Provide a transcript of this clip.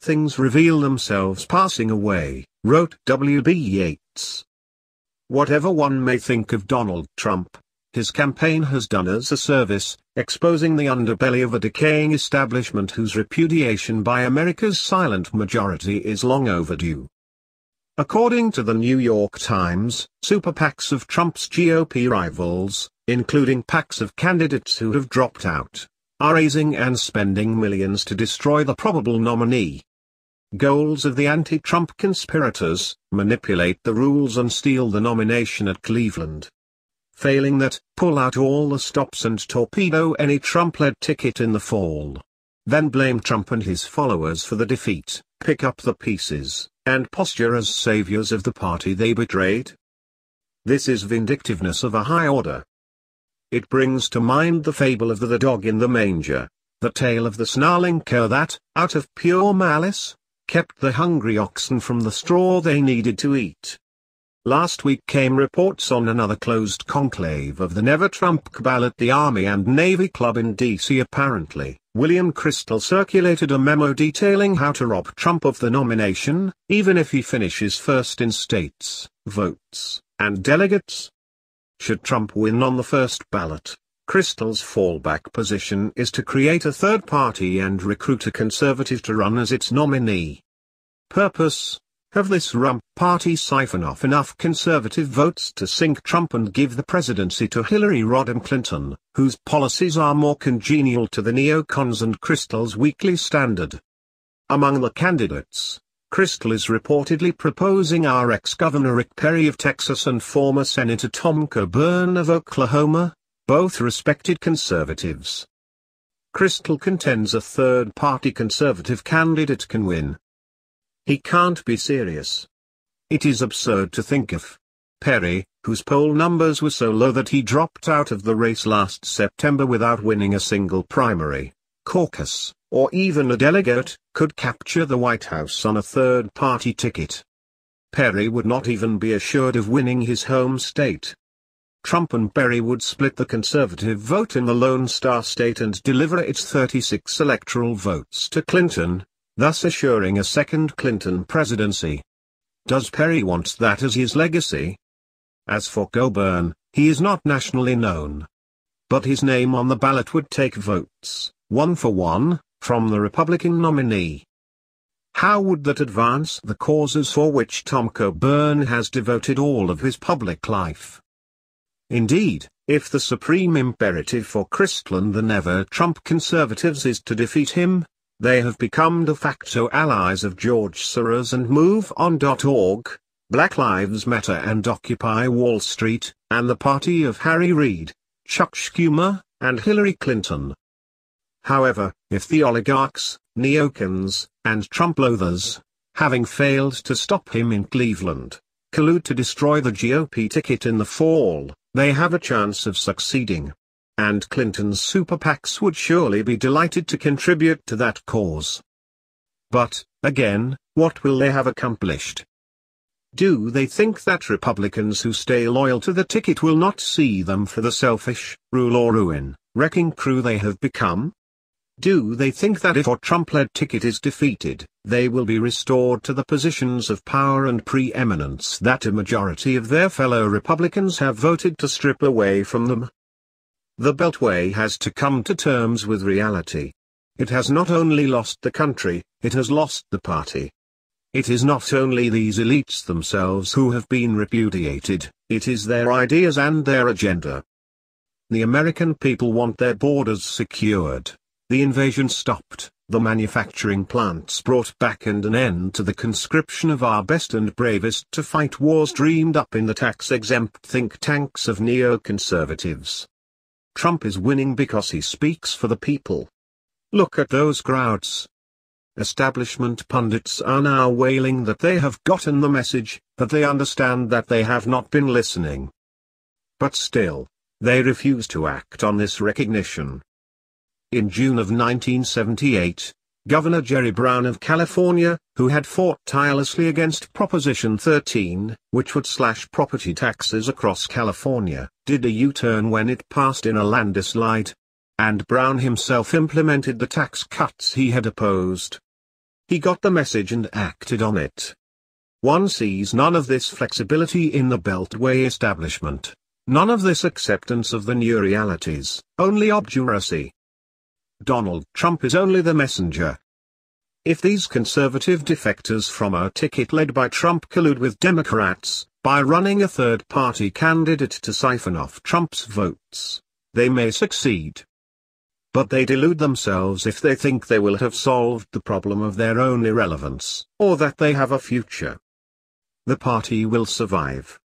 things reveal themselves passing away," wrote W.B. Yeats. Whatever one may think of Donald Trump, his campaign has done us a service, exposing the underbelly of a decaying establishment whose repudiation by America's silent majority is long overdue. According to the New York Times, super PACs of Trump's GOP rivals, including PACs of candidates who have dropped out, are raising and spending millions to destroy the probable nominee. Goals of the anti-Trump conspirators: manipulate the rules and steal the nomination at Cleveland. Failing that, pull out all the stops and torpedo any Trump-led ticket in the fall. Then blame Trump and his followers for the defeat, pick up the pieces, and posture as saviors of the party they betrayed. This is vindictiveness of a high order. It brings to mind the fable of the dog in the manger, the tale of the snarling cur that, out of pure malice, kept the hungry oxen from the straw they needed to eat. Last week came reports on another closed conclave of the Never Trump cabal at the Army and Navy Club in D.C. Apparently, William Kristol circulated a memo detailing how to rob Trump of the nomination, even if he finishes first in states, votes, and delegates. Should Trump win on the first ballot, Kristol's fallback position is to create a third party and recruit a conservative to run as its nominee. Purpose: have this rump party siphon off enough conservative votes to sink Trump and give the presidency to Hillary Rodham Clinton, whose policies are more congenial to the neocons and Kristol's weekly standard. Among the candidates, Kristol is reportedly proposing our ex-Governor Rick Perry of Texas and former Senator Tom Coburn of Oklahoma, both respected conservatives. Kristol contends a third-party conservative candidate can win. He can't be serious. It is absurd to think of Perry, whose poll numbers were so low that he dropped out of the race last September without winning a single primary, caucus, or even a delegate, could capture the White House on a third-party ticket. Perry would not even be assured of winning his home state. Trump and Perry would split the conservative vote in the Lone Star State and deliver its 36 electoral votes to Clinton, thus assuring a second Clinton presidency. Does Perry want that as his legacy? As for Coburn, he is not nationally known. But his name on the ballot would take votes, one for one, from the Republican nominee. How would that advance the causes for which Tom Coburn has devoted all of his public life? Indeed, if the supreme imperative for Kristol and the never-Trump conservatives is to defeat him, they have become de facto allies of George Soros and MoveOn.org, Black Lives Matter and Occupy Wall Street, and the party of Harry Reid, Chuck Schumer, and Hillary Clinton. However, if the oligarchs, neocons, and Trump loathers, having failed to stop him in Cleveland, collude to destroy the GOP ticket in the fall, they have a chance of succeeding. And Clinton's super PACs would surely be delighted to contribute to that cause. But, again, what will they have accomplished? Do they think that Republicans who stay loyal to the ticket will not see them for the selfish, rule or ruin, wrecking crew they have become? Do they think that if a Trump-led ticket is defeated, they will be restored to the positions of power and preeminence that a majority of their fellow Republicans have voted to strip away from them? The Beltway has to come to terms with reality. It has not only lost the country, it has lost the party. It is not only these elites themselves who have been repudiated, it is their ideas and their agenda. The American people want their borders secured, the invasion stopped, the manufacturing plants brought back and an end to the conscription of our best and bravest to fight wars dreamed up in the tax-exempt think tanks of neoconservatives. Trump is winning because he speaks for the people. Look at those crowds. Establishment pundits are now wailing that they have gotten the message, that they understand that they have not been listening. But still, they refuse to act on this recognition. In June of 1978, Governor Jerry Brown of California, who had fought tirelessly against Proposition 13, which would slash property taxes across California, did a U-turn when it passed in a landslide. And Brown himself implemented the tax cuts he had opposed. He got the message and acted on it. One sees none of this flexibility in the Beltway establishment, none of this acceptance of the new realities, only obduracy. Donald Trump is only the messenger. If these conservative defectors from our ticket led by Trump collude with Democrats, by running a third-party candidate to siphon off Trump's votes, they may succeed. But they delude themselves if they think they will have solved the problem of their own irrelevance, or that they have a future. The party will survive.